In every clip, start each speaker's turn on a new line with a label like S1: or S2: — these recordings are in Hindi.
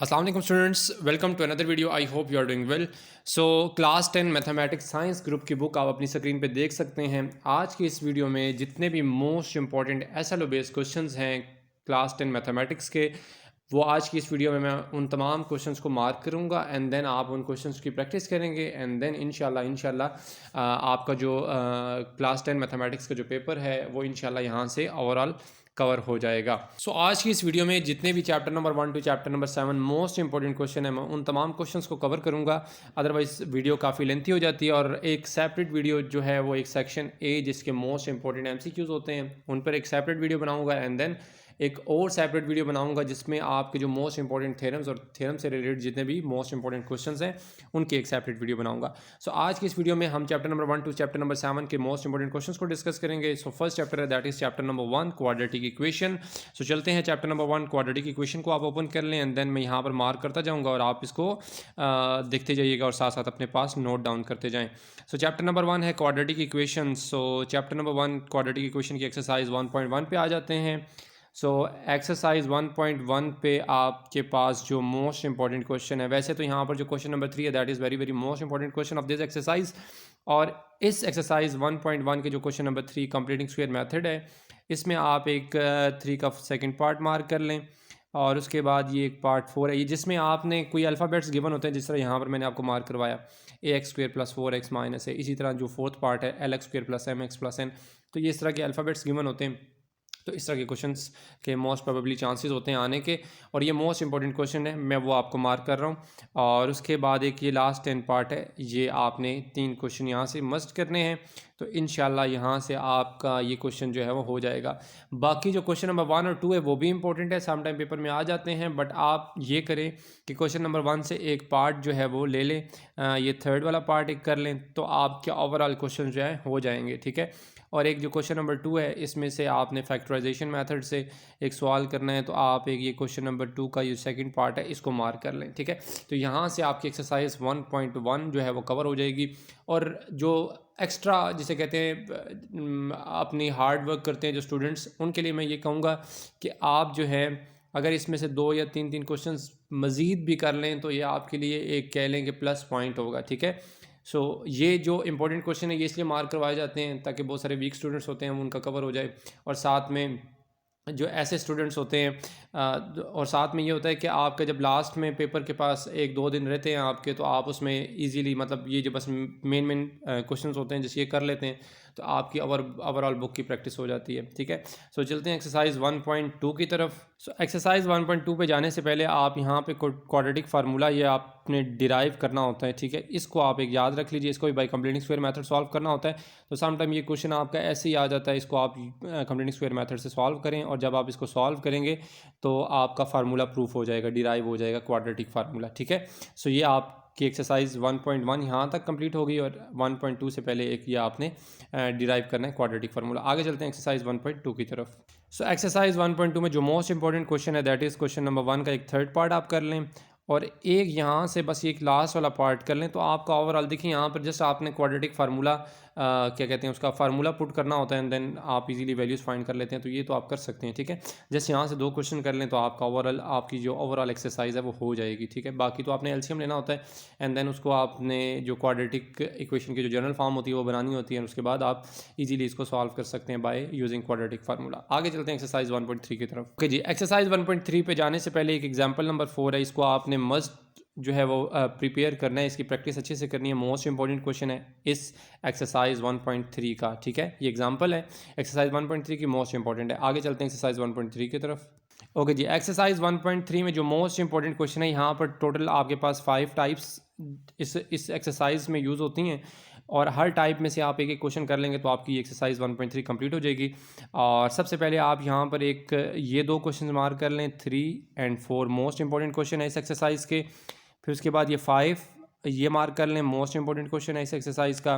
S1: अस्सलाम वालेकुम students, welcome to another video. I hope you are doing well. So class 10 mathematics science group की बुक आप अपनी स्क्रीन पे देख सकते हैं। आज की इस वीडियो में जितने भी most important SLO based questions हैं क्लास 10 मैथमेटिक्स के, वो आज की इस वीडियो में मैं उन तमाम क्वेश्चंस को मार्क करूंगा एंड देन आप उन क्वेश्चंस की प्रैक्टिस करेंगे एंड देन इंशाल्लाह आपका जो क्लास 10 मैथमेटिक्स का जो पेपर है वो इंशाल्लाह यहाँ से ओवरऑल कवर हो जाएगा। सो आज की इस वीडियो में जितने भी chapter number 1 to chapter number 7 most important question है, मैं उन तमाम क्वेश्चंस को कवर करूंगा। अदरवाइज वीडियो काफ़ी लेंथी हो जाती है और एक सेपरेट वीडियो जो है वो एक सेक्शन ए जिसके मोस्ट इंपॉर्टेंट एमसीक्यूज होते हैं उन पर एक सेपरेट वीडियो बनाऊंगा एंड देन एक और सेपरेट वीडियो बनाऊंगा जिसमें आपके जो मोस्ट इंपॉर्टेंट थ्योरम्स और थ्योरम से रिलेटेड जितने भी मोस्ट इंपॉर्टेंट क्वेश्चंस हैं उनकी एक सेपरेट वीडियो बनाऊंगा। सो आज की इस वीडियो में हम chapter number 1 to chapter number 7 के मोस्ट इंपॉर्टेंट क्वेश्चंस को डिस्कस करेंगे। सो फर्स्ट चैप्टर है that is chapter number 1 quadratic equation. सो चलते हैं चैप्टर नंबर 1 क्वाड्रेटिक इक्वेशन को आप ओपन कर लें एंड देन मैं यहाँ पर मार्क करता जाऊँगा और आप इसको देखते जाइएगा और साथ साथ अपने पास नोट डाउन करते जाएँ। सो चैप्टर नंबर 1 है क्वाड्रेटिक इक्वेशन। सो चैप्टर नंबर 1 क्वाड्रेटिक इक्वेशन की एक्सरसाइज 1.1 पे आ जाते हैं। सो एक्सरसाइज 1.1 पे आपके पास जो मोस्ट इंपॉर्टेंट क्वेश्चन है, वैसे तो यहाँ पर जो क्वेश्चन नंबर 3 है that is very very most important question of this exercise. और इस एक्सरसाइज 1.1 के जो question number 3 completing square method है, इसमें आप एक 3 का सेकंड पार्ट मार्क कर लें और उसके बाद ये एक पार्ट 4 है, ये जिसमें आपने कोई अल्फ़ाबेट्स गिवन होते हैं जिस तरह यहाँ पर मैंने आपको मार्क करवाया ax² + 4x - है। इसी तरह जो फोर्थ पार्ट है lx² + mx + n, तो ये इस तरह के अल्फ़ाबेट्स गिवन होते हैं। तो इस तरह के क्वेश्चंस के मोस्ट प्रोबेबली चांसेस होते हैं आने के, और ये मोस्ट इंपॉर्टेंट क्वेश्चन है, मैं वो आपको मार्क कर रहा हूँ। और उसके बाद एक ये लास्ट 10 पार्ट है, ये आपने 3 क्वेश्चन यहाँ से मस्ट करने हैं। तो इंशाल्लाह यहाँ से आपका ये क्वेश्चन जो है वो हो जाएगा। बाकी जो क्वेश्चन नंबर 1 और 2 है वो भी इंपॉर्टेंट है, सम टाइम पेपर में आ जाते हैं, बट आप ये करें कि क्वेश्चन नंबर 1 से एक पार्ट जो है वो ले लें, ये थर्ड वाला पार्ट एक कर लें, तो आपके ओवरऑल क्वेश्चन जो है हो जाएंगे। ठीक है। और एक जो क्वेश्चन नंबर 2 है, इसमें से आपने फैक्टराइजेशन मेथड से एक सवाल करना है, तो आप एक ये क्वेश्चन नंबर 2 का ये सेकंड पार्ट है इसको मार्क कर लें। ठीक है। तो यहाँ से आपकी एक्सरसाइज 1.1 जो है वो कवर हो जाएगी। और जो एक्स्ट्रा जिसे कहते हैं अपनी हार्ड वर्क करते हैं जो स्टूडेंट्स, उनके लिए मैं ये कहूँगा कि आप जो है अगर इसमें से 2 या 3 क्वेश्चंस मज़ीद भी कर लें तो ये आपके लिए एक कह लें कि प्लस पॉइंट होगा। ठीक है। सो ये जो इंपॉर्टेंट क्वेश्चन है ये इसलिए मार्क करवाए जाते हैं ताकि बहुत सारे वीक स्टूडेंट्स होते हैं उनका कवर हो जाए, और साथ में जो ऐसे स्टूडेंट्स होते हैं और साथ में ये होता है कि आपका जब लास्ट में पेपर के पास 1-2 दिन रहते हैं आपके, तो आप उसमें इजीली मतलब ये जो बस मेन क्वेश्चंस होते हैं जैसे ये कर लेते हैं, तो आपकी ओवरऑल बुक की प्रैक्टिस हो जाती है। ठीक है। सो चलते हैं एक्सरसाइज 1.2 की तरफ। सो एक्सरसाइज 1.2 पे जाने से पहले आप यहाँ पे क्वाड्रेटिक फार्मूला ये आपने डिराइव करना होता है। ठीक है। इसको आप एक याद रख लीजिए, इसको भी by completing square method solve करना होता है। तो सम टाइम ये क्वेश्चन आपका ऐसे ही आ जाता है, इसको आप कंप्लीटिंग स्क्वायर मेथड से सॉल्व करें, और जब आप इसको सॉल्व करेंगे तो आपका फार्मूला प्रूफ हो जाएगा, डिराइव हो जाएगा क्वाड्रेटिक फार्मूला। ठीक है। सो ये आपकी एक्सरसाइज 1.1 यहाँ तक कंप्लीट होगी, और 1.2 से पहले एक ये आपने डिराइव करना है क्वाड्रेटिक फार्मूला। आगे चलते हैं एक्सरसाइज 1.2 की तरफ। सो एक्सरसाइज 1.2 में जो मोस्ट इंपॉर्टेंट क्वेश्चन है दैट इज़ क्वेश्चन नंबर 1 का एक थर्ड पार्ट आप कर लें, और एक यहाँ से बस एक लास्ट वाला पार्ट कर लें, तो आपका ओवरऑल देखिए यहाँ पर जस्ट आपने क्वाड्रेटिक फार्मूला क्या कहते हैं उसका फार्मूला पुट करना होता है एंड देन आप इजीली वैल्यूज़ फाइंड कर लेते हैं, तो ये तो आप कर सकते हैं। ठीक है। जस्ट यहाँ से 2 क्वेश्चन कर लें तो आपका ओवरऑल आपकी जो ओवरऑल एक्सरसाइज है वो हो जाएगी। ठीक है। बाकी तो आपने एलसीएम लेना होता है एंड देन उसको आपने जो क्वाड्रेटिक इक्वेशन की जो जनरल फॉर्म होती है वो बनानी होती है, और उसके बाद आप इजीली इसको सॉल्व कर सकते हैं बाय यूजिंग क्वाड्रेटिक फार्मूला। आगे चलते हैं एक्सरसाइज 1.3 की तरफ। ओके जी, एक्सरसाइज 1.3 पे जाने से पहले एक एग्जाम्पल नंबर 4 है, इसको आपने मस्ट जो है वो प्रिपेयर करना है, इसकी प्रैक्टिस अच्छे से करनी है। मोस्ट इंपॉर्टेंट क्वेश्चन है इस एक्सरसाइज 1.3 का। ठीक है। ये एग्जांपल है, एक्सरसाइज 1.3 की मोस्ट इंपॉर्टेंट है। आगे चलते हैं एक्सरसाइज 1.3 की तरफ। ओके जी, एक्सरसाइज 1.3 में जो मोस्ट इंपॉर्टेंट क्वेश्चन है, यहाँ पर टोटल आपके पास 5 टाइप्स इस एक्सरसाइज में यूज़ होती हैं, और हर टाइप में से आप एक एक क्वेश्चन कर लेंगे तो आपकी एक्सरसाइज 1.3 कंप्लीट हो जाएगी। और सबसे पहले आप यहाँ पर एक ये 2 क्वेश्चन मार्क कर लें, 3 एंड 4 मोस्ट इंपॉर्टेंट क्वेश्चन है इस एक्सरसाइज के। फिर उसके बाद ये 5 ये मार्क कर लें, मोस्ट इंपॉर्टेंट क्वेश्चन है इस एक्सरसाइज का।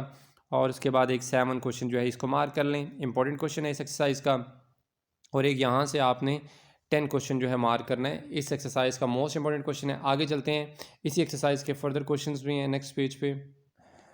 S1: और उसके बाद एक 7 क्वेश्चन जो है इसको मार्क कर लें, इंपॉर्टेंट क्वेश्चन है इस एक्सरसाइज का। और एक यहाँ से आपने 10 क्वेश्चन जो है मार्क करना है, इस एक्सरसाइज का मोस्ट इंपॉर्टेंट क्वेश्चन है। आगे चलते हैं, इसी एक्सरसाइज के फर्दर क्वेश्चंस भी हैं नेक्स्ट पेज पे।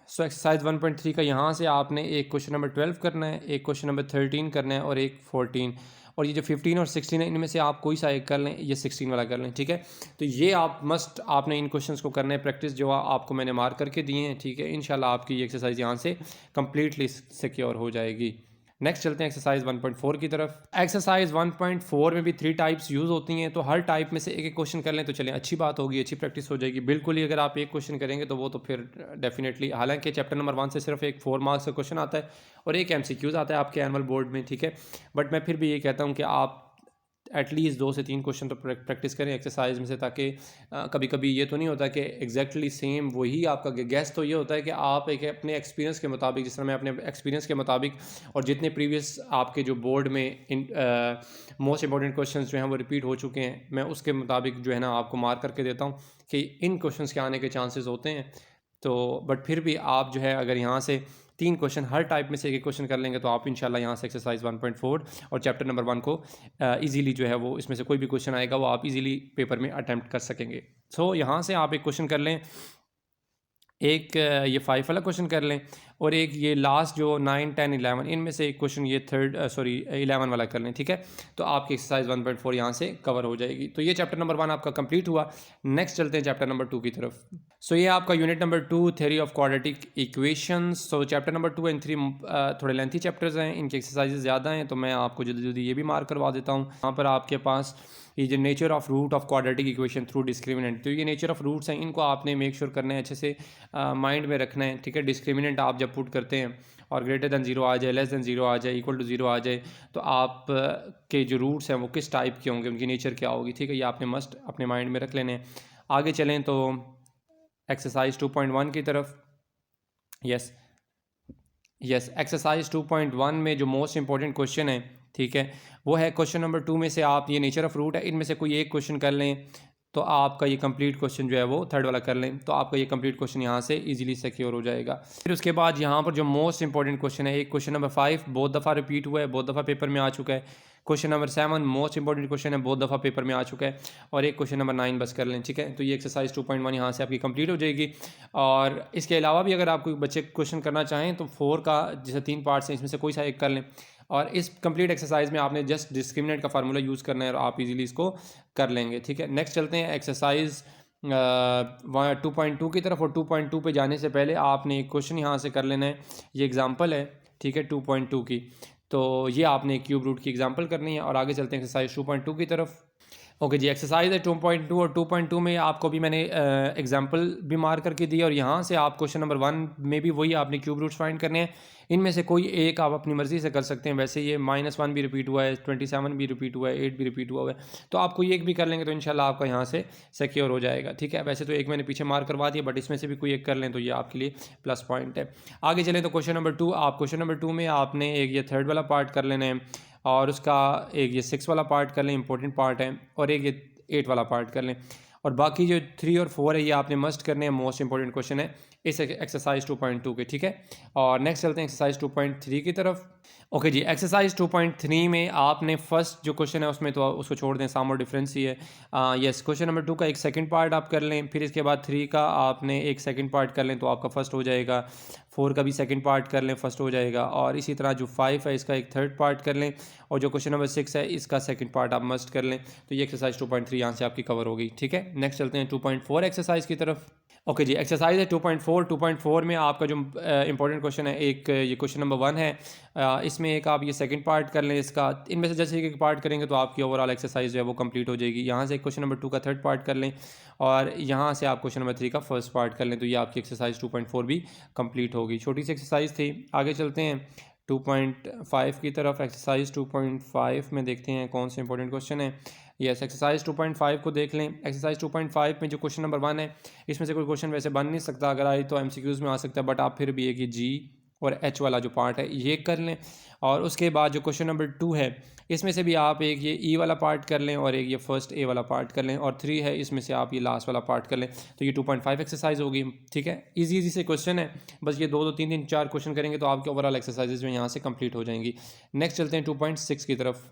S1: सो एक्सरसाइज 1.3 का यहाँ से आपने एक क्वेश्चन नंबर 12 करना है, एक क्वेश्चन नंबर 13 करना है, और एक 14। और ये जो 15 और 16 है इनमें से आप कोई सा एक कर लें, ये 16 वाला कर लें, ठीक है। तो ये आप मस्ट आपने इन क्वेश्चंस को करना है प्रैक्टिस, जो आपको मैंने मार्क करके दिए हैं, ठीक है। इंशाल्लाह आपकी ये एक्सरसाइज यहाँ से कम्प्लीटली सिक्योर हो जाएगी। नेक्स्ट चलते हैं एक्सरसाइज 1.4 की तरफ। एक्सरसाइज 1.4 में भी 3 टाइप्स यूज़ होती हैं, तो हर टाइप में से एक एक क्वेश्चन कर लें तो चलें, अच्छी बात होगी, अच्छी प्रैक्टिस हो जाएगी। बिल्कुल ही अगर आप एक क्वेश्चन करेंगे तो वो तो फिर डेफिनेटली, हालांकि चैप्टर नंबर 1 से सिर्फ एक 4 मार्क्स का क्वेश्चन आता है और एक MCQs आता है आपके एनुअल बोर्ड में, ठीक है। बट मैं फिर भी ये कहता हूँ कि आप एटलीस्ट 2 से 3 क्वेश्चन तो प्रैक्टिस करें एक्सरसाइज में से, ताकि कभी कभी ये तो नहीं होता कि एग्जैक्टली सेम वही आपका गैस, तो ये होता है कि आप एक अपने एक्सपीरियंस के मुताबिक, जिस तरह मैं अपने एक्सपीरियंस के मुताबिक और जितने प्रीवियस आपके जो बोर्ड में मोस्ट इंपॉर्टेंट क्वेश्चन जो हैं वो रिपीट हो चुके हैं, मैं उसके मुताबिक जो है ना आपको मार्क करके देता हूँ कि इन क्वेश्चन के आने के चांसेस होते हैं। तो बट फिर भी आप जो है अगर यहाँ से 3 क्वेश्चन हर टाइप में से एक क्वेश्चन कर लेंगे तो आप इंशाल्लाह यहाँ से एक्सरसाइज 1.4 और चैप्टर नंबर 1 को इजीली जो है वो, इसमें से कोई भी क्वेश्चन आएगा वो आप इजीली पेपर में अटैम्प्ट कर सकेंगे। सो यहाँ से आप एक क्वेश्चन कर लें, एक ये 5 वाला क्वेश्चन कर लें और एक ये लास्ट जो 9, 10, 11 इनमें से एक क्वेश्चन ये 11 वाला कर लें, ठीक है। तो आपकी एक्सरसाइज 1.4 यहाँ से कवर हो जाएगी। तो ये चैप्टर नंबर 1 आपका कंप्लीट हुआ। नेक्स्ट चलते हैं चैप्टर नंबर 2 की तरफ। सो ये आपका unit number 2 theory of quadratic equations. So chapter number 2 and 3 थोड़े लेंथी चैप्टर्स हैं, इनकी एक्सरसाइजेज ज़्यादा हैं, तो मैं आपको जल्दी जल्दी ये भी मार्क करवा देता हूँ। यहाँ पर आपके पास ये जो nature of root of quadratic equation through discriminant, तो ये नेचर ऑफ रूट्स हैं, इनको आपने मेक श्योर करना है, अच्छे से माइंड में रखना है, ठीक है। डिस्क्रिमिनेंट आप जब पुट करते हैं और ग्रेटर दैन 0 आ जाए, लेस दैन 0 आ जाए, इक्वल टू 0 आ जाए, तो आप के जो रूट्स हैं वो किस टाइप के होंगे, उनकी नेचर क्या होगी, ठीक है। ये आपने मस्ट अपने माइंड में रख लेने हैं। आगे चलें तो एक्सरसाइज 2.1 की तरफ। यस एक्सरसाइज 2.1 में जो मोस्ट इंपॉर्टेंट क्वेश्चन है, ठीक है, वो है क्वेश्चन नंबर 2 में से आप ये नेचर ऑफ रूट है, इनमें से कोई एक क्वेश्चन कर लें तो आपका ये कंप्लीट क्वेश्चन जो है वो थर्ड वाला कर लें तो आपका ये कंप्लीट क्वेश्चन यहाँ से इजीली सिक्योर हो जाएगा। फिर उसके बाद यहाँ पर जो मोस्ट इंपॉर्टेंट क्वेश्चन है, एक क्वेश्चन नंबर 5 बहुत दफ़ा रिपीट हुआ है, बहुत दफ़ा पेपर में आ चुका है। Question number 7 most important question है, बहुत दफ़ा पेपर में आ चुका है। और एक क्वेश्चन नंबर 9 बस कर लें, ठीक है। तो ये एक्सरसाइज 2.1 यहाँ से आपकी कंप्लीट हो जाएगी। और इसके अलावा भी अगर आप कोई बच्चे क्वेश्चन करना चाहें तो 4 का जैसे 3 पार्ट्स हैं, इसमें से कोई सा एक कर लें। और इस कंप्लीट एक्सरसाइज में आपने जस्ट डिस्क्रिमिनेंट का फार्मूला यूज़ करना है और आप इजीली इसको कर लेंगे, ठीक है। नेक्स्ट चलते हैं एक्सरसाइज 2.2 की तरफ। और 2.2 पे जाने से पहले आपने एक क्वेश्चन यहाँ से कर लेना है, ये एग्जांपल है, ठीक है, 2.2 की। तो ये आपने क्यूब रूट की एग्जांपल करनी है। और आगे चलते हैं एक्सरसाइज 2.2 की तरफ। ओके जी, एक्सरसाइज है 2.2 और 2.2 में आपको भी मैंने एग्जांपल भी मार्क करके दिया और यहाँ से आप क्वेश्चन नंबर 1 में भी वही आपने क्यूब रूट्स फाइंड करने हैं। इनमें से कोई एक आप अपनी मर्ज़ी से कर सकते हैं। वैसे ये -1 भी रिपीट हुआ है, 27 भी रिपीट हुआ है, 8 भी रिपीट हुआ है, तो आप कोई एक भी कर लेंगे तो इंशाल्लाह आपका यहाँ से सिक्योर हो जाएगा, ठीक है। वैसे तो एक मैंने पीछे मार्क करवा दिया, बट इसमें से भी कोई एक कर लें तो ये आपके लिए प्लस पॉइंट है। आगे चलें तो क्वेश्चन नंबर 2, आप क्वेश्चन नंबर 2 में आपने एक ये थर्ड वाला पार्ट कर लेना है और उसका एक ये 6 वाला पार्ट कर लें, इंपॉर्टेंट पार्ट है, और एक ये 8 वाला पार्ट कर लें। और बाकी जो 3 और 4 है ये आपने मस्ट करने हैं, मोस्ट इंपॉर्टेंट क्वेश्चन है इस एक्सरसाइज 2.2 के, ठीक है। और नेक्स्ट चलते हैं एक्सरसाइज 2.3 की तरफ। ओके जी, एक्सरसाइज 2.3 में आपने फर्स्ट जो क्वेश्चन है उसमें तो उसको छोड़ दें, सम और डिफरेंस ही है। यस, क्वेश्चन नंबर 2 का एक सेकंड पार्ट आप कर लें, फिर इसके बाद 3 का आपने एक सेकंड पार्ट कर लें तो आपका फर्स्ट हो जाएगा। 4 का भी सेकंड पार्ट कर लें, फर्स्ट हो जाएगा। और इसी तरह जो 5 है इसका एक थर्ड पार्ट कर लें, और जो क्वेश्चन नंबर 6 है इसका सेकंड पार्ट आप मस्ट कर लें। तो ये एक्सरसाइज 2.3 यहाँ से आपकी कवर होगी, ठीक है। नेक्स्ट चलते हैं 2.4 एक्सरसाइज की तरफ। ओके जी, एक्सरसाइज है 2.4 में आपका जो इंपॉर्टेंट क्वेश्चन है, एक ये क्वेश्चन नंबर 1 है, इसमें एक आप ये सेकंड पार्ट कर लें इसका। इनमें से जैसे एक पार्ट करेंगे तो आपकी ओवरऑल एक्सरसाइज जो है वो कंप्लीट हो जाएगी। यहाँ से क्वेश्चन नंबर 2 का थर्ड पार्ट कर लें और यहाँ से आप क्वेश्चन नंबर 3 का फर्स्ट पार्ट कर लें तो ये आपकी एक्सरसाइज 2.4 भी कंप्लीट होगी। छोटी सी एक्सरसाइज थी। आगे चलते हैं 2.5 की तरफ। एक्सरसाइज 2.5 में देखते हैं कौन से इंपॉर्टेंट क्वेश्चन है। यस, एक्सरसाइज 2.5 को देख लें। एक्सरसाइज 2.5 में जो क्वेश्चन नंबर 1 है इसमें से कोई क्वेश्चन वैसे बन नहीं सकता, अगर आए तो MCQs में आ सकता है, बट आप फिर भी एक ये G और H वाला जो पार्ट है ये कर लें। और उसके बाद जो क्वेश्चन नंबर 2 है इसमें से भी आप एक ये E वाला पार्ट कर लें और एक ये फर्स्ट A वाला पार्ट कर लें, और 3 है इसमें से आप ये लास्ट वाला पार्ट कर लें। तो ये 2.5 एक्सरसाइज होगी, ठीक है। इजी से क्वेश्चन है, बस ये 2 3 4 क्वेश्चन करेंगे तो आपके ओवरऑल एक्सरसाइजेज में यहाँ से कंप्लीट हो जाएंगी। नेक्स्ट चलते हैं 2.6 की तरफ।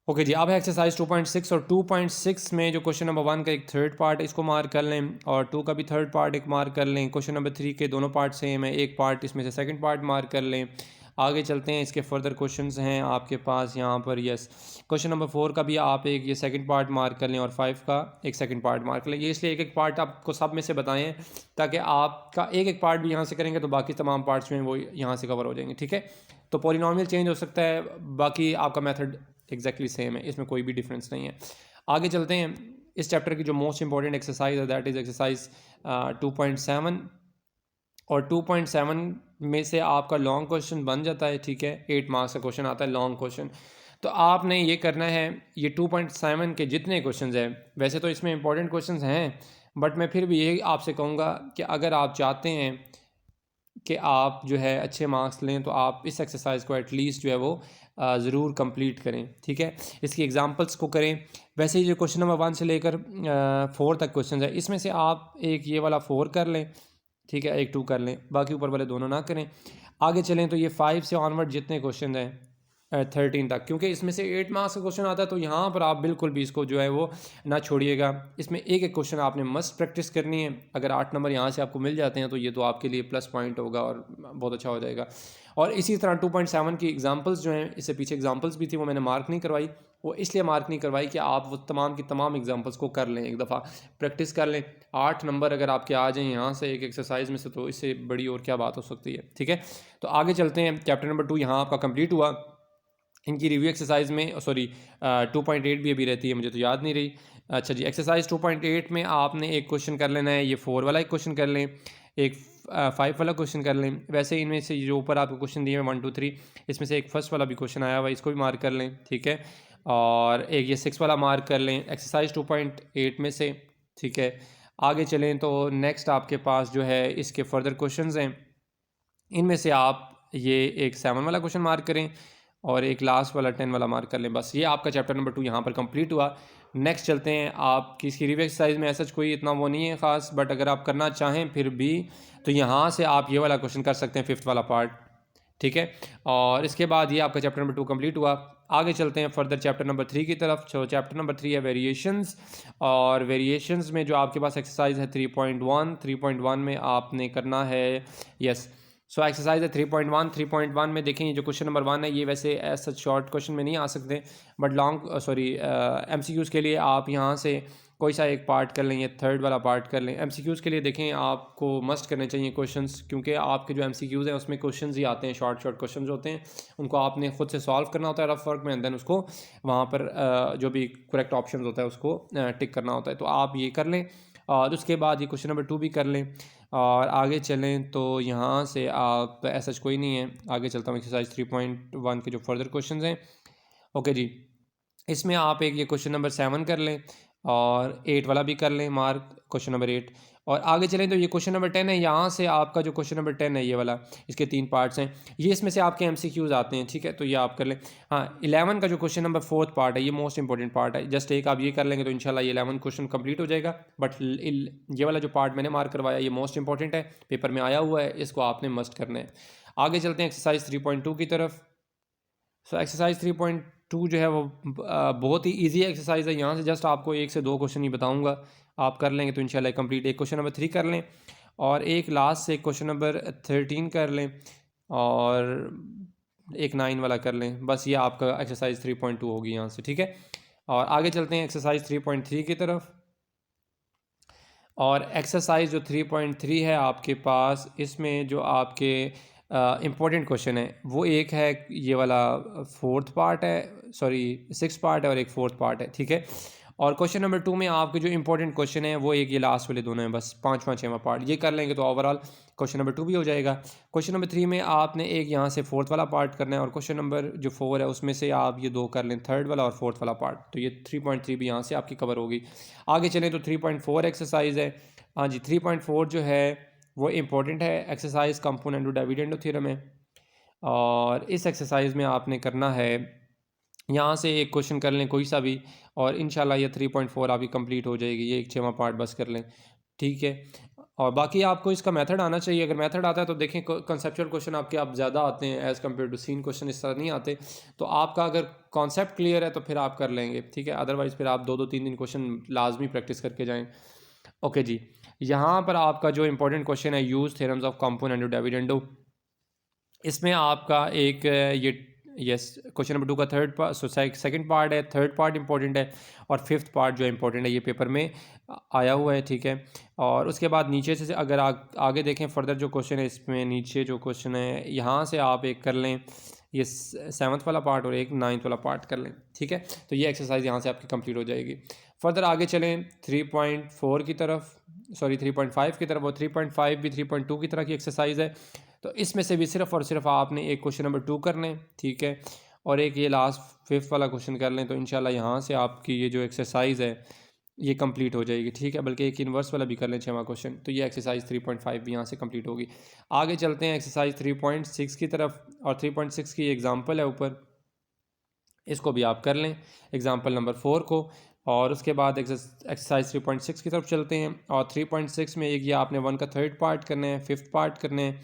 S1: ओके जी, अब है एक्सरसाइज 2.6 और 2.6 में जो क्वेश्चन नंबर 1 का एक थर्ड पार्ट है इसको मार्क कर लें, और 2 का भी थर्ड पार्ट एक मार्क कर लें। क्वेश्चन नंबर 3 के दोनों पार्ट सेम है, एक पार्ट इसमें से सेकंड पार्ट मार्क कर लें। आगे चलते हैं, इसके फर्दर क्वेश्चंस हैं आपके पास यहाँ पर। यस, क्वेश्चन नंबर 4 का भी आप एक ये सेकंड पार्ट मार्क कर लें और 5 का एक सेकंड पार्ट मार्क कर लें। ये इसलिए एक एक पार्ट आपको सब में से बताएं ताकि आपका एक एक पार्ट भी यहाँ से करेंगे तो बाकी तमाम पार्ट्स में वो यहाँ से कवर हो जाएंगे, ठीक है। तो पॉलिनॉमियल चेंज हो सकता है, बाकी आपका मेथड एग्जैक्टली सेम है, इसमें कोई भी डिफरेंस नहीं है। आगे चलते हैं, इस चैप्टर की जो मोस्ट इंपॉर्टेंट एक्सरसाइज है दैट इज़ एक्सरसाइज 2.7, और 2.7 में से आपका लॉन्ग क्वेश्चन बन जाता है, ठीक है। 8 मार्क्स का क्वेश्चन आता है लॉन्ग क्वेश्चन। तो आपने ये करना है, ये 2.7 के जितने क्वेश्चन हैं, वैसे तो इसमें इंपॉर्टेंट क्वेश्चन हैं, बट मैं फिर भी यही आपसे कहूँगा कि अगर आप चाहते हैं कि आप जो है अच्छे मार्क्स लें तो आप इस एक्सरसाइज को एटलीस्ट जो है वो ज़रूर कंप्लीट करें, ठीक है। इसकी एग्जांपल्स को करें। वैसे ही जो क्वेश्चन नंबर 1 से लेकर 4 तक क्वेश्चन है, इसमें से आप एक ये वाला 4 कर लें, ठीक है, एक 2 कर लें, बाकी ऊपर वाले दोनों ना करें। आगे चलें तो ये 5 से ऑनवर्ड जितने क्वेश्चन हैं 13 तक, क्योंकि इसमें से 8 मार्क्स का क्वेश्चन आता है, तो यहाँ पर आप बिल्कुल भी इसको जो है वो ना छोड़िएगा। इसमें एक एक क्वेश्चन आपने मस्ट प्रैक्टिस करनी है। अगर 8 नंबर यहाँ से आपको मिल जाते हैं तो ये तो आपके लिए प्लस पॉइंट होगा और बहुत अच्छा हो जाएगा। और इसी तरह 2.7 की एग्जाम्पल्स जो हैं, इससे पीछे एग्जाम्पल्स भी थी, वो मैंने मार्क नहीं करवाई। वो इसलिए मार्क नहीं करवाई कि आप वो तमाम की तमाम एग्जाम्पल्स को कर लें, एक दफ़ा प्रैक्टिस कर लें। 8 नंबर अगर आपके आ जाएँ यहाँ से एक एक्सरसाइज में से, तो इससे बड़ी और क्या बात हो सकती है, ठीक है। तो आगे चलते हैं, चैप्टर नंबर 2 यहाँ आपका कंप्लीट हुआ। इनकी रिव्यू एक्सरसाइज में 2.8 भी अभी रहती है, मुझे तो याद नहीं रही। अच्छा जी, एक्सरसाइज 2.8 में आपने एक क्वेश्चन कर लेना है, ये 4 वाला एक क्वेश्चन कर लें, एक 5 वाला क्वेश्चन कर लें। वैसे इनमें से जो ऊपर आपको क्वेश्चन दिए हैं 1 2 3, इसमें से एक फर्स्ट वाला भी क्वेश्चन आया हुआ है, इसको भी मार्क कर लें, ठीक है। और एक ये 6 वाला मार्क कर लें एक्सरसाइज 2.8 में से, ठीक है। आगे चलें तो नेक्स्ट आपके पास जो है इसके फर्दर क्वेश्चंस हैं, इनमें से आप ये एक 7 वाला क्वेश्चन मार्क करें और एक लास्ट वाला 10 वाला मार्क कर लें। बस ये आपका चैप्टर नंबर 2 यहाँ पर कंप्लीट हुआ। नेक्स्ट चलते हैं, आपकी इसकी रिव्यू एक्सरसाइज में ऐसा कोई इतना वो नहीं है ख़ास, बट अगर आप करना चाहें फिर भी तो यहाँ से आप ये वाला क्वेश्चन कर सकते हैं, 5th वाला पार्ट, ठीक है। और इसके बाद ये आपका चैप्टर नंबर 2 कंप्लीट हुआ। आगे चलते हैं फर्दर चैप्टर नंबर 3 की तरफ। तो चैप्टर नंबर 3 है वेरिएशंस, और वेरिएशंस में जो आपके पास एक्सरसाइज है 3.1 में आपने करना है, यस। सो एक्सरसाइज है 3.1 में देखें, ये जो क्वेश्चन नंबर 1 है ये वैसे ऐसा शॉर्ट क्वेश्चन में नहीं आ सकते, बट लॉन्ग MCQs के लिए आप यहाँ से कोई सा एक पार्ट कर लें, ये 3rd वाला पार्ट कर लें। MCQs के लिए देखें आपको मस्ट करने चाहिए क्वेश्चंस, क्योंकि आपके जो MCQs हैं उसमें क्वेश्चंस ही आते हैं, शॉर्ट क्वेश्चंस होते हैं, उनको आपने खुद से सॉल्व करना होता है रफ वर्क में, एंड देन उसको वहाँ पर जो भी करेक्ट ऑप्शन होता है उसको टिक करना होता है। तो आप ये कर लें और उसके बाद ये क्वेश्चन नंबर 2 भी कर लें। और आगे चलें तो यहाँ से आप ऐसा कोई नहीं है, आगे चलता हूँ एक्सरसाइज 3.1 के जो फर्दर क्वेश्चन हैं। ओके जी, इसमें आप एक ये क्वेश्चन नंबर 7 कर लें और 8 वाला भी कर लें मार्क, क्वेश्चन नंबर 8। और आगे चलें तो ये क्वेश्चन नंबर 10 है, यहाँ से आपका जो क्वेश्चन नंबर 10 है ये वाला, इसके 3 पार्ट्स हैं, ये इसमें से आपके MCQs आते हैं, ठीक है, तो ये आप कर लें। हाँ, 11 का जो क्वेश्चन नंबर 4th पार्ट है ये मोस्ट इंपॉर्टेंट पार्ट है, जस्ट एक आप ये कर लेंगे तो इंशाल्लाह ये 11 क्वेश्चन कंप्लीट हो जाएगा। बट ये वाला जो पार्ट मैंने मार्क करवाया ये मोस्ट इंपॉर्टेंट है, पेपर में आया हुआ है, इसको आपने मस्ट करना है। आगे चलते हैं एक्सरसाइज 3.2 की तरफ। सो एक्सरसाइज 3.2 जो है वो बहुत ही इजी एक्सरसाइज है, यहाँ से जस्ट आपको 1 से 2 क्वेश्चन ही बताऊंगा, आप कर लेंगे तो इंशाल्लाह कंप्लीट। एक क्वेश्चन नंबर 3 कर लें और एक लास्ट से क्वेश्चन नंबर 13 कर लें और एक 9 वाला कर लें, बस ये आपका एक्सरसाइज 3.2 होगी यहाँ से, ठीक है। और आगे चलते हैं एक्सरसाइज 3.3 की तरफ। और एक्सरसाइज जो 3.3 है आपके पास, इसमें जो आपके इम्पोर्टेंट क्वेश्चन है वो एक है ये वाला 4th पार्ट है, सॉरी 6th पार्ट है और एक 4th पार्ट है, ठीक है। और क्वेश्चन नंबर 2 में आपके जो इंपॉर्टेंट क्वेश्चन है वो एक ये लास्ट वाले दोनों हैं, बस 5वां 6वां पार्ट ये कर लेंगे तो ओवरऑल क्वेश्चन नंबर 2 भी हो जाएगा। क्वेश्चन नंबर 3 में आपने एक यहाँ से 4th वाला पार्ट करना है, और क्वेश्चन नंबर जो 4 है उसमें से आप ये 2 कर लें, 3rd वाला और 4th वाला पार्ट, तो ये 3.3 भी यहाँ से आपकी कवर होगी। आगे चलें तो 3.4 एक्सरसाइज है। हाँ जी, 3.4 जो है वो इम्पोर्टेंट है, एक्सरसाइज कंपोनेंट डिविडेंड थ्योरम है। और इस एक्सरसाइज में आपने करना है, यहाँ से एक क्वेश्चन कर लें कोई सा भी, और इंशाल्लाह ये 3.4 आपकी कंप्लीट हो जाएगी, ये एक 6वां पार्ट बस कर लें, ठीक है। और बाकी आपको इसका मेथड आना चाहिए, अगर मेथड आता है तो देखें कंसेप्चुअल क्वेश्चन आपके आप ज़्यादा आते हैं as compare to seen question इस तरह नहीं आते, तो आपका अगर कॉन्सेप्ट क्लियर है तो फिर आप कर लेंगे, ठीक है। अदरवाइज़ फिर आप 2-2 3-3 क्वेश्चन लाजमी प्रैक्टिस करके जाएँ। ओके जी, यहाँ पर आपका जो इंपॉर्टेंट क्वेश्चन है, use theorems of compound and dividendo, इसमें आपका एक ये यस क्वेश्चन नंबर 2 का थर्ड पार्ट सेकंड पार्ट है, थर्ड पार्ट इंपॉर्टेंट है और फिफ्थ पार्ट जो इंपॉर्टेंट है ये पेपर में आया हुआ है, ठीक है। और उसके बाद नीचे से अगर आगे देखें फर्दर जो क्वेश्चन है, इसमें नीचे जो क्वेश्चन है यहाँ से आप एक कर लें, ये 7th वाला पार्ट और एक 9th वाला पार्ट कर लें, ठीक है। तो ये एक्सरसाइज यहाँ से आपकी कंप्लीट हो जाएगी। फर्दर आगे चलें 3.4 की तरफ, सॉरी 3.5 की तरफ, और 3.5 भी 3.2 की तरह की एक्सरसाइज है। तो इसमें से भी सिर्फ और सिर्फ आपने एक क्वेश्चन नंबर 2 कर लें, ठीक है, और एक ये लास्ट 5th वाला क्वेश्चन कर लें, तो इंशाल्लाह यहाँ से आपकी ये जो एक्सरसाइज है ये कंप्लीट हो जाएगी, ठीक है। बल्कि एक इन्वर्स वाला भी कर लें 6वां क्वेश्चन, तो ये एक्सरसाइज 3.5 भी यहाँ से कंप्लीट होगी। आगे चलते हैं एक्सरसाइज 3.6 की तरफ, और 3.6 की एग्जांपल है ऊपर, इसको भी आप कर लें एग्जांपल नंबर 4 को। और उसके बाद एक्सरसाइज 3.6 की तरफ चलते हैं, और 3.6 में एक ये आपने 1 का थर्ड पार्ट करना है, 5th पार्ट करने हैं,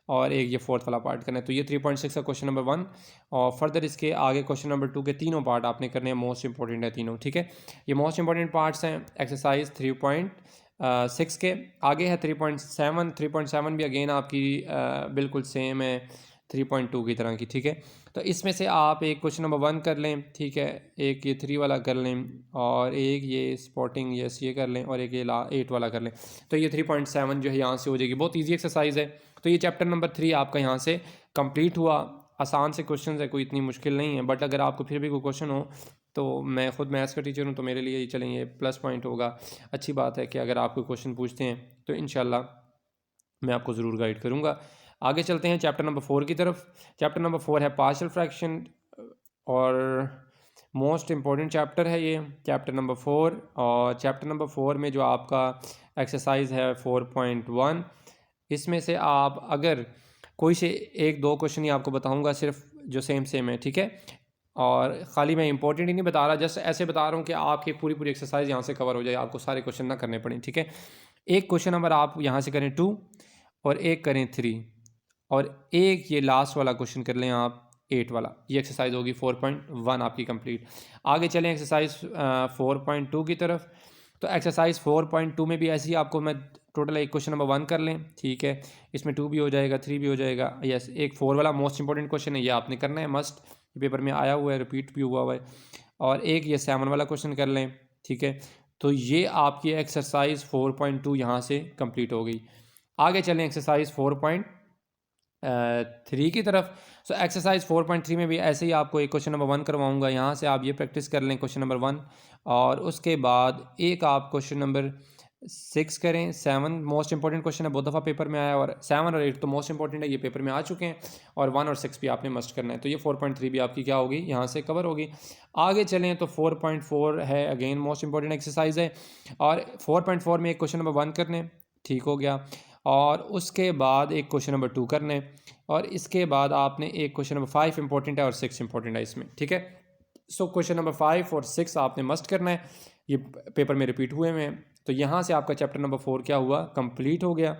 S1: और एक ये 4th वाला पार्ट करना है। तो ये 3.6 का क्वेश्चन नंबर 1, और फर्दर इसके आगे क्वेश्चन नंबर 2 के तीनों पार्ट आपने करने हैं, मोस्ट इंपॉर्टेंट है तीनों, ठीक है। ये मोस्ट इंपॉर्टेंट पार्ट्स हैं एक्सरसाइज 3.6 के। आगे है 3.7, 3.7 भी अगेन आपकी बिल्कुल सेम है 3.2 की तरह की, ठीक है। तो इसमें से आप एक क्वेश्चन नंबर 1 कर लें, ठीक है, एक ये 3 वाला कर लें, और एक ये स्पॉटिंग यस ये कर लें, और एक ये 8 वाला कर लें। तो ये 3.7 जो है यहाँ से हो जाएगी। बहुत ईजी एक्सरसाइज है। तो ये चैप्टर नंबर 3 आपका यहाँ से कंप्लीट हुआ। आसान से क्वेश्चन है, कोई इतनी मुश्किल नहीं है, बट अगर आपको फिर भी कोई क्वेश्चन हो, तो मैं ख़ुद मैथ्स का टीचर हूँ, तो मेरे लिए ये चलें ये प्लस पॉइंट होगा। अच्छी बात है कि अगर आप कोई क्वेश्चन पूछते हैं तो इंशाल्लाह मैं आपको ज़रूर गाइड करूँगा। आगे चलते हैं चैप्टर नंबर 4 की तरफ। चैप्टर नंबर 4 है पार्शियल फ्रैक्शन, और मोस्ट इम्पॉर्टेंट चैप्टर है ये चैप्टर नंबर 4। और चैप्टर नंबर 4 में जो आपका एक्सरसाइज है 4.1, इसमें से आप अगर कोई से एक दो क्वेश्चन ही आपको बताऊंगा सिर्फ जो सेम है, ठीक है। और ख़ाली मैं इंपॉर्टेंट ही नहीं बता रहा, जस्ट ऐसे बता रहा हूँ कि आपकी पूरी एक्सरसाइज यहाँ से कवर हो जाए, आपको सारे क्वेश्चन ना करने पड़े, ठीक है। एक क्वेश्चन नंबर आप यहाँ से करें 2, और एक करें 3, और एक ये लास्ट वाला क्वेश्चन कर लें आप 8 वाला। ये एक्सरसाइज होगी 4.1 आपकी कंप्लीट। आगे चलें एक्सरसाइज 4.2 की तरफ। तो एक्सरसाइज 4.2 में भी ऐसे ही आपको मैं टोटल एक क्वेश्चन नंबर 1 कर लें, ठीक है, इसमें 2 भी हो जाएगा, 3 भी हो जाएगा, यस। एक 4 वाला मोस्ट इंपॉर्टेंट क्वेश्चन है, ये आपने करना है मस्ट, पेपर में आया हुआ है, रिपीट भी हुआ है। और एक ये 7 वाला क्वेश्चन कर लें, ठीक है। तो ये आपकी एक्सरसाइज 4.2 यहाँ से कंप्लीट हो गई। आगे चलें एक्सरसाइज 4.3 की तरफ। सो एक्सरसाइज 4.3 में भी ऐसे ही आपको एक क्वेश्चन नंबर 1 करवाऊंगा, यहाँ से आप ये प्रैक्टिस कर लें क्वेश्चन नंबर 1, और उसके बाद एक आप क्वेश्चन नंबर 6 करें। 7 मोस्ट इंपॉर्टेंट क्वेश्चन है, बहुत दफ़ा पेपर में आया, और 7 और 8 तो मोस्ट इंपॉर्टेंट है, ये पेपर में आ चुके हैं, और 1 और 6 भी आपने मस्ट करना है। तो ये 4.3 भी आपकी क्या होगी, यहाँ से कवर होगी। आगे चलें तो 4.4 है, अगेन मोस्ट इंपॉर्टेंट एक्सरसाइज है, और 4.4 में एक क्वेश्चन नंबर 1 करने, ठीक हो गया, और उसके बाद एक क्वेश्चन नंबर 2 करने, और इसके बाद आपने एक क्वेश्चन नंबर 5 इंपॉर्टेंट है और 6 इंपॉर्टेंट है इसमें, ठीक है। सो क्वेश्चन नंबर 5 और 6 आपने मस्ट करना है, ये पेपर में रिपीट हुए हैं। तो यहाँ से आपका चैप्टर नंबर 4 क्या हुआ, कंप्लीट हो गया।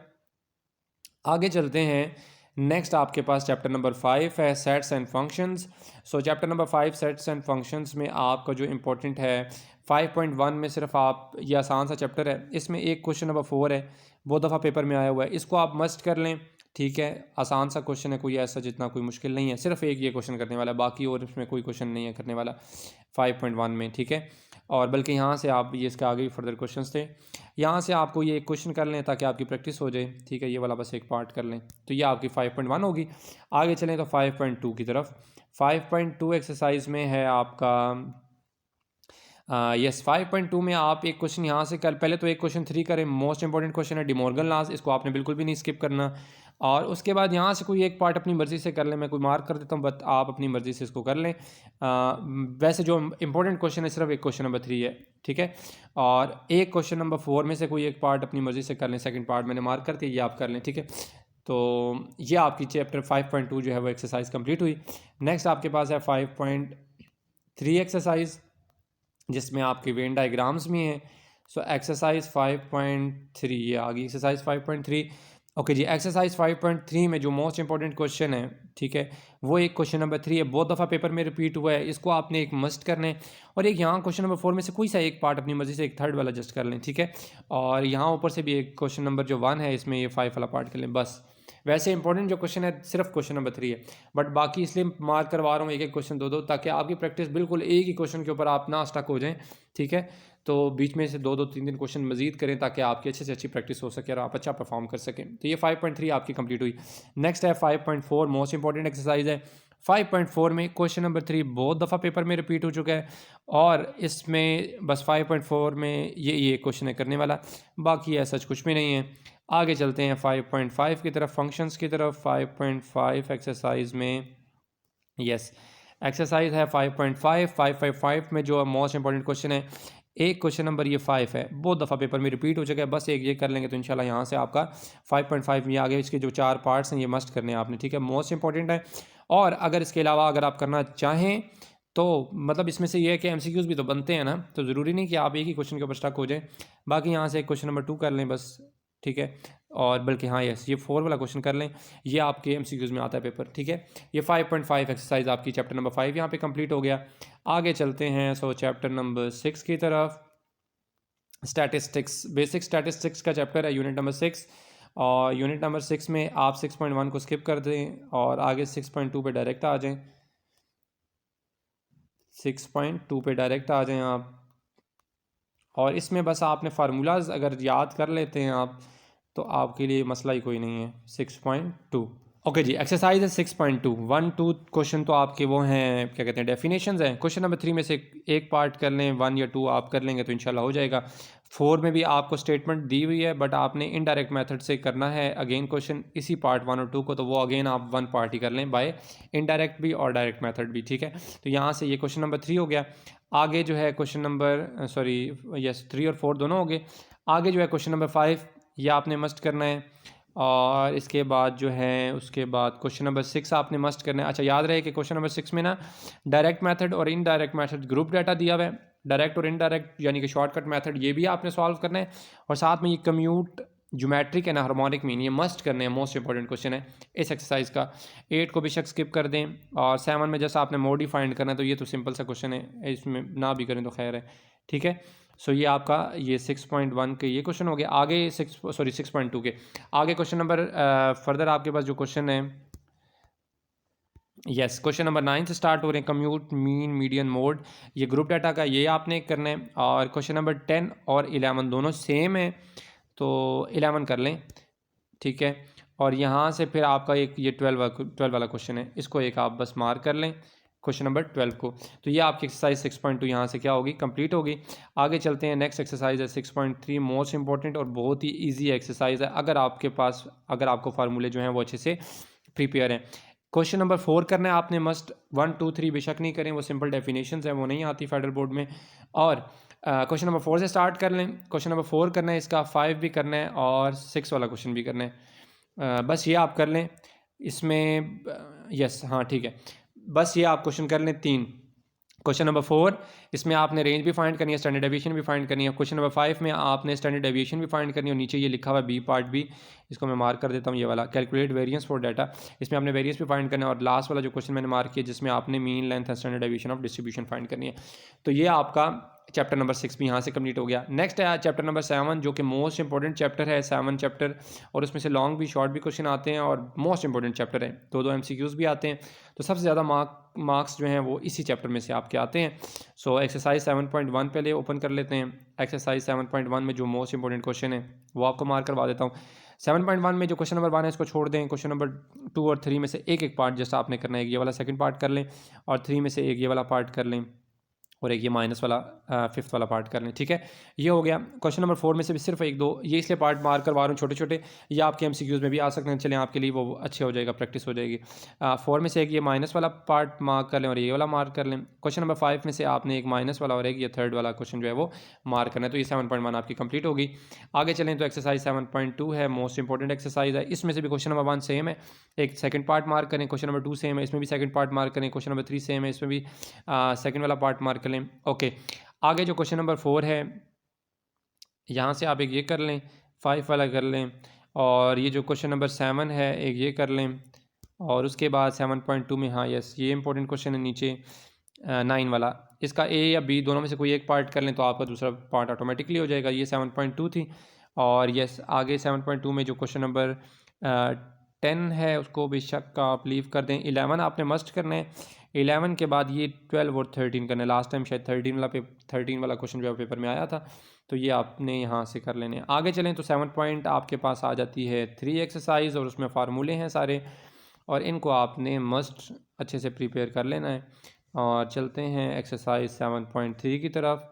S1: आगे चलते हैं, नेक्स्ट आपके पास चैप्टर नंबर 5 है sets and functions. So chapter number 5 sets and functions में आपका जो इंपॉर्टेंट है 5.1 में सिर्फ आप, ये आसान सा चैप्टर है, इसमें एक क्वेश्चन नंबर 4 है, बहुत दफ़ा पेपर में आया हुआ है, इसको आप मस्ट कर लें, ठीक है। आसान सा क्वेश्चन है, कोई ऐसा जितना कोई मुश्किल नहीं है, सिर्फ एक ये क्वेश्चन करने वाला, बाकी और इसमें कोई क्वेश्चन नहीं है करने वाला 5.1 में, ठीक है। और बल्कि यहाँ से आप ये इसके आगे भी फर्दर क्वेश्चंस थे, यहाँ से आपको ये एक क्वेश्चन कर लें ताकि आपकी प्रैक्टिस हो जाए, ठीक है। ये वाला बस एक पार्ट कर लें, तो ये आपकी 5.1 होगी। आगे चलें तो 5.2 की तरफ। 5.2 एक्सरसाइज में है आपका यस 5.2 में आप एक क्वेश्चन यहाँ से कर, पहले तो एक क्वेश्चन 3 करें, मोस्ट इंपॉर्टेंट क्वेश्चन है डिमॉर्गन लॉज, इसको आपने बिल्कुल भी नहीं स्किप करना। और उसके बाद यहाँ से कोई एक पार्ट अपनी मर्ज़ी से कर लें, मैं कोई मार्क कर देता हूँ, बट आप अपनी मर्ज़ी से इसको कर लें। वैसे जो इंपॉर्टेंट क्वेश्चन है सिर्फ एक क्वेश्चन नंबर 3 है, ठीक है। और एक क्वेश्चन नंबर 4 में से कोई एक पार्ट अपनी मर्ज़ी से कर लें, सेकंड पार्ट मैंने मार्क कर दिया, ये आप कर लें, ठीक है। तो ये आपकी चैप्टर 5.2 जो है वो एक्सरसाइज कंप्लीट हुई। नेक्स्ट आपके पास है 5.3 एक्सरसाइज, जिसमें आपके वेन डायग्राम्स भी हैं। सो एक्सरसाइज 5.3 ये आ गई एक्सरसाइज 5.3। ओके जी, एक्सरसाइज 5.3 में जो मोस्ट इंपॉर्टेंट क्वेश्चन है, ठीक है, वो एक क्वेश्चन नंबर 3 है, बहुत दफ़ा पेपर में रिपीट हुआ है, इसको आपने एक मस्ट करना है। और एक यहाँ क्वेश्चन नंबर 4 में से कोई सा एक पार्ट अपनी मर्जी से एक थर्ड वाला जस्ट कर लें, ठीक है। और यहाँ ऊपर से भी एक क्वेश्चन नंबर जो 1 है, इसमें ये 5 वाला पार्ट कर लें, बस वैसे इंपॉर्टेंट जो क्वेश्चन है सिर्फ क्वेश्चन नंबर 3 है, बट बाकी इसलिए मार्क करवा रहा हूँ एक एक क्वेश्चन दो दो, ताकि आपकी प्रैक्टिस बिल्कुल एक ही क्वेश्चन के ऊपर आप ना स्टक हो जाएं, ठीक है। तो बीच में से दो दो तीन तीन क्वेश्चन मजीद करें ताकि आपकी अच्छे से अच्छी प्रैक्टिस हो सके और आप अच्छा परफॉर्म कर सकें। तो ये 5.3 आपकी कंप्लीट हुई। नेक्स्ट है 5.4, मोस्ट इंपॉर्टेंट एक्सरसाइज है। 5.4 में क्वेश्चन नंबर 3 बहुत दफ़ा पेपर में रिपीट हो चुका है, और इसमें बस 5.4 में ये क्वेश्चन है करने वाला, बाकी ऐसा कुछ भी नहीं है। आगे चलते हैं 5.5 की तरफ, फंक्शंस की तरफ। 5.5 एक्सरसाइज में यस एक्सरसाइज है 5.5। 5.5 में जो मोस्ट इंपॉर्टेंट क्वेश्चन है, एक क्वेश्चन नंबर ये 5 है, बहुत दफ़ा पेपर में रिपीट हो चुका है, बस एक ये कर लेंगे तो इंशाल्लाह यहाँ से आपका 5.5 में आगे इसके जो 4 पार्ट्स हैं ये मस्ट करने हैं आपने, ठीक है, मोस्ट इंपॉर्टेंट है। और अगर इसके अलावा अगर आप करना चाहें तो मतलब इसमें से ये है कि एमसीक्यूज़ भी तो बनते हैं ना, तो ज़रूरी नहीं कि आप एक ही क्वेश्चन के ऊपर स्टक हो जाएं। बाकी यहाँ से क्वेश्चन नंबर 2 कर लें बस, ठीक है। और बल्कि हाँ यस, ये 4 वाला क्वेश्चन कर लें, ये आपके एमसीक्यूज़ में आता है पेपर, ठीक है। ये 5.5 एक्सरसाइज आपकी चैप्टर नंबर 5 यहाँ पे कंप्लीट हो गया। आगे चलते हैं सो चैप्टर नंबर 6 की तरफ। स्टैटिस्टिक्स, बेसिक स्टैटिस्टिक्स का चैप्टर है, यूनिट नंबर 6। और यूनिट नंबर 6 में आप 6.1 को स्किप कर दें और आगे 6.2 पे डायरेक्ट आ जाएं। 6.2 पे डायरेक्ट आ जाएं आप, और इसमें बस आपने फार्मूलाज अगर याद कर लेते हैं आप तो आपके लिए मसला ही कोई नहीं है। 6.2 ओके जी। एक्सरसाइज है 6.2। 1-2 क्वेश्चन तो आपके वो हैं, क्या कहते हैं, डेफिनेशंस हैं। क्वेश्चन नंबर 3 में से एक पार्ट कर लें, 1 या 2 आप कर लेंगे तो इंशाल्लाह हो जाएगा। 4 में भी आपको स्टेटमेंट दी हुई है, बट आपने इनडायरेक्ट मेथड से करना है अगेन क्वेश्चन इसी पार्ट 1 और 2 को, तो वो अगेन आप 1 पार्ट ही कर लें बाय इनडायरेक्ट भी और डायरेक्ट मेथड भी, ठीक है। तो यहाँ से ये क्वेश्चन नंबर 3 हो गया। आगे जो है क्वेश्चन नंबर 3 और 4 दोनों हो गए। आगे जो है क्वेश्चन नंबर 5, ये आपने मस्ट करना है। और इसके बाद जो है उसके बाद क्वेश्चन नंबर 6 आपने मस्ट करना है। अच्छा, याद रहे कि क्वेश्चन नंबर 6 में ना डायरेक्ट मेथड और इनडायरेक्ट मेथड ग्रुप डाटा दिया हुआ है, डायरेक्ट और इनडायरेक्ट यानी कि शॉर्टकट मेथड ये भी आपने सॉल्व करना है, और साथ में ये commute, geometric and harmonic mean, ये मस्ट करने हैं। मोस्ट इंपॉर्टेंट क्वेश्चन है इस एक्सरसाइज का। 8 को बेशक स्किप कर दें, और 7 में जैसा आपने मोड ही फाइंड करना है, तो ये तो सिंपल सा क्वेश्चन है, इसमें ना भी करें तो खैर है, ठीक है। सो ये आपका ये 6.1 के ये क्वेश्चन हो गया। आगे 6.2 के आगे क्वेश्चन नंबर फर्दर आपके पास जो क्वेश्चन है, यस, क्वेश्चन नंबर 9 से स्टार्ट हो रहे हैं। कम्यूट, मीन, मीडियन, मोड, ये ग्रुप डाटा का ये आपने करना है। और क्वेश्चन नंबर 10 और 11 दोनों सेम है, तो 11 कर लें, ठीक है। और यहाँ से फिर आपका एक ये 12 वाला क्वेश्चन है, इसको एक आप बस मार्क कर लें, क्वेश्चन नंबर 12 को। तो ये आपकी एक्सरसाइज 6.2 यहाँ से क्या होगी, कंप्लीट होगी। आगे चलते हैं, नेक्स्ट एक्सरसाइज है 6.3, मोस्ट इंपॉर्टेंट और बहुत ही इजी एक्सरसाइज है अगर आपके पास, अगर आपको फार्मूले जो हैं वो अच्छे से प्रिपेयर हैं। क्वेश्चन नंबर 4 करना है आपने मस्ट। 1, 2, 3 बेशक नहीं करें, वो सिंपल डेफिनेशंस हैं, वो नहीं आती फेडरल बोर्ड में। और क्वेश्चन नंबर 4 से स्टार्ट कर लें। क्वेश्चन नंबर 4 करना है, इसका 5 भी करना है और 6 वाला क्वेश्चन भी करना है। बस ये आप कर लें इसमें, यस हाँ ठीक है, बस ये आप क्वेश्चन कर लें 3। क्वेश्चन नंबर 4, इसमें आपने रेंज भी फाइंड करनी है, स्टैंडर्ड डेविएशन भी फाइंड करनी है। क्वेश्चन नंबर 5 में आपने स्टैंडर्ड डेविएशन भी फाइंड करनी है, और नीचे ये लिखा हुआ है बी पार्ट बी, इसको मैं मार्क कर देता हूँ, ये वाला कैलकुलेट वेरिएंस फॉर डाटा, इसमें आपने वेरिएंस भी फाइंड करना है। और लास्ट वाला जो क्वेश्चन मैंने मार्क किया जिसमें आपने mean, length and standard deviation of distribution find करनी है। तो ये आपका चैप्टर नंबर 6 भी यहाँ से कंप्लीट हो गया। नेक्स्ट है चैप्टर नंबर 7, जो कि मोस्ट इंपॉर्टेंट चैप्टर है, 7 चैप्टर, और उसमें से लॉन्ग भी शॉर्ट भी क्वेश्चन आते हैं, और मोस्ट इंपॉर्टेंट चैप्टर है, 2-2 MCQs भी आते हैं। तो सबसे ज़्यादा मार्क्स जो हैं वो इसी चैप्टर में से आपके आते हैं। सो एक्सरसाइज 7.1 पहले ओपन कर लेते हैं। एक्सरसाइज 7.1 में जो मोस्ट इंपॉर्टेंट क्वेश्चन है वो आपको मार्क करवा देता हूँ। 7.1 में जो क्वेश्चन नंबर 1 है इसको छोड़ दें। क्वेश्चन नंबर 2 और 3 में से एक एक पार्ट जैसा आपने करना है, एक ये वाला सेकंड पार्ट कर लें, और 3 में से एक ये वाला पार्ट कर लें, और एक ये माइनस वाला 5th वाला पार्ट कर लें, ठीक है। ये हो गया। क्वेश्चन नंबर 4 में से भी सिर्फ 1-2 ये इसलिए पार्ट मार्क करवा रहा हूँ छोटे छोटे, ये आपके MCQs में भी आ सकते हैं, चलें आपके लिए वो अच्छे हो जाएगा, प्रैक्टिस हो जाएगी। 4 में से एक ये माइनस वाला पार्ट मार्क कर लें, और ये वाला मार्क कर लें। क्वेश्चन नंबर 5 में से आपने एक माइनस वाला और एक ये थर्ड वाला क्वेश्चन जो है वो मार्क करना है। तो ये 7.1 आपकी कंप्लीट होगी। आगे चलें तो एक्सरसाइज 7.2 है, मोस्ट इंपॉर्टेंट एक्सरसाइज है। इसमें से भी क्वेश्चन नंबर 1 सेम है, एक सेकंड पार्ट मार्क करें। क्वेश्चन नंबर 2 सेम है, इसमें भी सेकंड पार्ट मार्क करें। क्वेश्चन नंबर 3 सेम है, इसमें भी सेकंड वाला पार्ट मार्क कर लें। ओके, आगे जो क्वेश्चन नंबर 4 है, यहाँ से आप एक ये कर लें, 5 वाला कर लें, और ये जो क्वेश्चन नंबर 7 है एक ये कर लें, और उसके बाद 7.2 में हाँ यस ये इंपॉर्टेंट क्वेश्चन है नीचे 9 वाला, इसका A या B दोनों में से कोई एक पार्ट कर लें तो आपका दूसरा पार्ट ऑटोमेटिकली हो जाएगा। ये 7.2 थी। और यस आगे 7.2 में जो क्वेश्चन नंबर 10 है उसको बेशक आप लीव कर दें। 11 आपने मस्ट करना है। 11 के बाद ये 12 और 13 करना है। लास्ट टाइम शायद 13 वाला क्वेश्चन जो पेपर में आया था, तो ये आपने यहाँ से कर लेने। आगे चलें तो 7 पॉइंट आपके पास आ जाती है 3 एक्सरसाइज, और उसमें फार्मूले हैं सारे, और इनको आपने मस्ट अच्छे से प्रिपेयर कर लेना है। और चलते हैं एक्सरसाइज 7.3 की तरफ।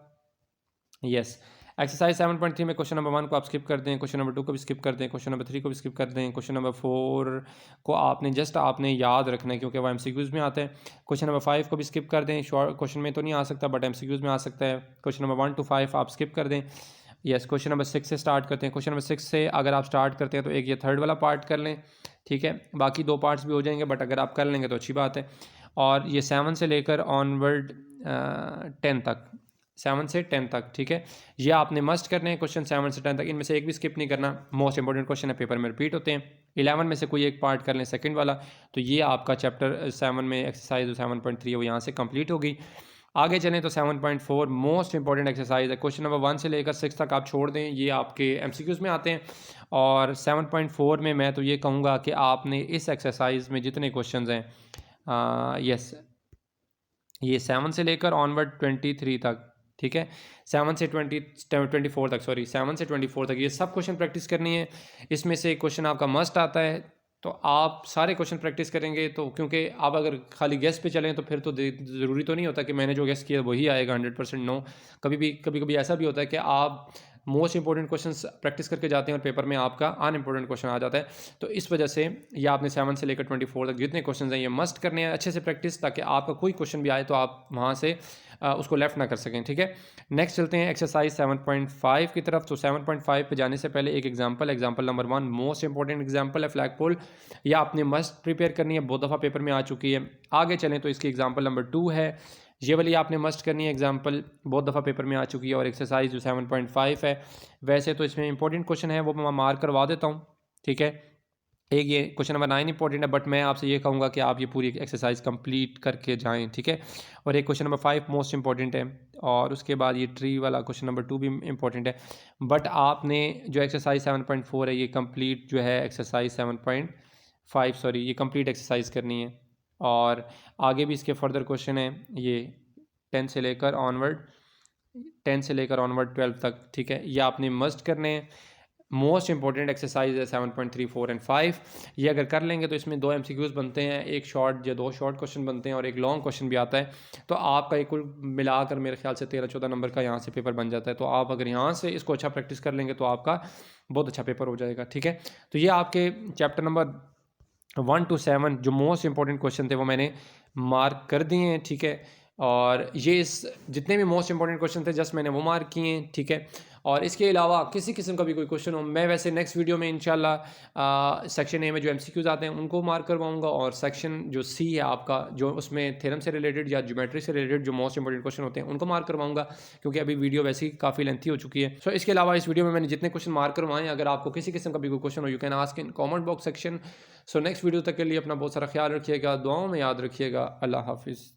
S1: यस, एक्सरसाइज 7.3 में क्वेश्चन नंबर 1 को आप स्किप कर दें, क्वेश्चन नंबर 2 को भी स्किप कर दें, क्वेश्चन नंबर 3 को भी स्किप कर दें, क्वेश्चन नंबर 4 को आपने याद रखना है क्योंकि वो एमसीक्यूज़ में आता है। क्वेश्चन नंबर 5 को भी स्किप कर दें, शॉर्ट क्वेश्चन में तो नहीं आ सकता बट एमसीक्यूज़ में आ सकता है। क्वेश्चन नंबर 1 to 5 आप स्किप कर दें। यस, क्वेश्चन नंबर 6 से स्टार्ट करते हैं। क्वेश्चन नंबर 6 से अगर आप स्टार्ट करते हैं तो एक ये थर्ड वाला पार्ट कर लें, ठीक है। बाकी 2 पार्ट्स भी हो जाएंगे बट अगर आप कर लेंगे तो अच्छी बात है। और ये 7 से लेकर ऑनवर्ड 10 तक, 7 से 10 तक, ठीक है। ये आपने मस्ट करने हैं क्वेश्चन 7 से 10 तक, इनमें से एक भी स्किप नहीं करना। मोस्ट इंपॉर्टेंट क्वेश्चन है, पेपर में रिपीट होते हैं। 11 में से कोई एक पार्ट कर लें, सेकंड वाला, तो ये आपका चैप्टर 7 में एक्सरसाइज 7.3 है वो यहाँ से कंप्लीट होगी। आगे चलें तो 7.4 मोस्ट इंपॉर्टेंट एक्सरसाइज है। क्वेश्चन नंबर 1 से लेकर 6 तक आप छोड़ दें, ये आपके एमसीक्यूज़ में आते हैं। और 7.4 में मैं तो ये कहूँगा कि आपने इस एक्सरसाइज में जितने क्वेश्चन हैं, यस, ये 7 से लेकर ऑनवर्ड 23 तक, ठीक है, 7 से 24 तक, सॉरी 7 से 24 तक ये सब क्वेश्चन प्रैक्टिस करनी है। इसमें से एक क्वेश्चन आपका मस्ट आता है, तो आप सारे क्वेश्चन प्रैक्टिस करेंगे। तो क्योंकि आप अगर खाली गेस पे चलें तो फिर तो ज़रूरी तो नहीं होता कि मैंने जो गेस किया वही आएगा 100%, नो। कभी ऐसा भी होता है कि आप मोस्ट इंपॉर्टेंट क्वेश्चंस प्रैक्टिस करके जाते हैं और पेपर में आपका अनइम्पोर्टेंट क्वेश्चन आ जाता है। तो इस वजह से ये आपने 7 से लेकर 24 तक जितने क्वेश्चन हैं ये मस्ट करने हैं अच्छे से प्रैक्टिस, ताकि आपका कोई क्वेश्चन भी आए तो आप वहाँ से उसको लेफ्ट ना कर सकें, ठीक है। नेक्स्ट चलते हैं एक्सरसाइज 7.5 की तरफ। तो 7.5 पे जाने से पहले एक example number 1 most important example है फ्लैग पोल, यह आपने मस्ट प्रिपेयर करनी है, बहुत दफ़ा पेपर में आ चुकी है। आगे चलें तो इसकी एग्जांपल नंबर 2 है, ये वाली आपने मस्ट करनी है, एग्जांपल बहुत दफ़ा पेपर में आ चुकी है। और एक्सरसाइज जो 7.5 है, वैसे तो इसमें इंपॉर्टेंट क्वेश्चन है वो मैं मार्क करवा देता हूँ, ठीक है। एक ये क्वेश्चन नंबर 9 इंपॉर्टेंट है, बट मैं आपसे ये कहूँगा कि आप ये पूरी एक्सरसाइज कंप्लीट करके जाएं, ठीक है। और एक क्वेश्चन नंबर 5 मोस्ट इंपॉर्टेंट है, और उसके बाद ये ट्री वाला क्वेश्चन नंबर 2 भी इंपॉर्टेंट है। बट आपने जो एक्सरसाइज 7.4 है ये कंप्लीट जो है एक्सरसाइज 7.5, सॉरी, ये कंप्लीट एक्सरसाइज करनी है। और आगे भी इसके फर्दर क्वेश्चन है, ये 10 से लेकर ऑनवर्ड 12 तक, ठीक है। ये आपने मस्ट करने हैं। मोस्ट इंपॉर्टेंट एक्सरसाइज है 7.3, 4 एंड 5। ये अगर कर लेंगे तो इसमें 2 MCQs बनते हैं, एक शॉर्ट या 2 शॉर्ट क्वेश्चन बनते हैं और एक लॉन्ग क्वेश्चन भी आता है। तो आपका एक कुल मिलाकर मेरे ख्याल से 13-14 नंबर का यहाँ से पेपर बन जाता है। तो आप अगर यहाँ से इसको अच्छा प्रैक्टिस कर लेंगे तो आपका बहुत अच्छा पेपर हो जाएगा, ठीक है। तो ये आपके चैप्टर नंबर 1 to 7 जो मोस्ट इंपॉर्टेंट क्वेश्चन थे वो मैंने मार्क कर दिए हैं, ठीक है। और ये इस जितने भी मोस्ट इंपॉर्टेंट क्वेश्चन थे जस्ट मैंने वो मार्क किए हैं, ठीक है। और इसके अलावा किसी किस्म का भी कोई क्वेश्चन हो, मैं वैसे नेक्स्ट वीडियो में इंशाल्लाह सेक्शन ए में जो MCQs आते हैं उनको मार्क करवाऊंगा, और सेक्शन जो C है आपका, जो उसमें थ्योरम से रिलेटेड या ज्योमेट्री से रिलेटेड जो मोस्ट इंपॉर्टेंट क्वेश्चन होते हैं उनको मार्क करवाऊंगा, क्योंकि अभी वीडियो वैसे ही काफ़ी लेंथी हो चुकी है। सो इसके अलावा इस वीडियो में मैंने जितने क्वेश्चन मार्क करवाएं, अगर आपको किसी किस्म का भी कोई क्वेश्चन हो, you can ask in comment box section. So next video तक के लिए अपना बहुत सारा ख्याल रखिएगा, दुआओं में याद रखिएगा। अल्लाह हाफिज़।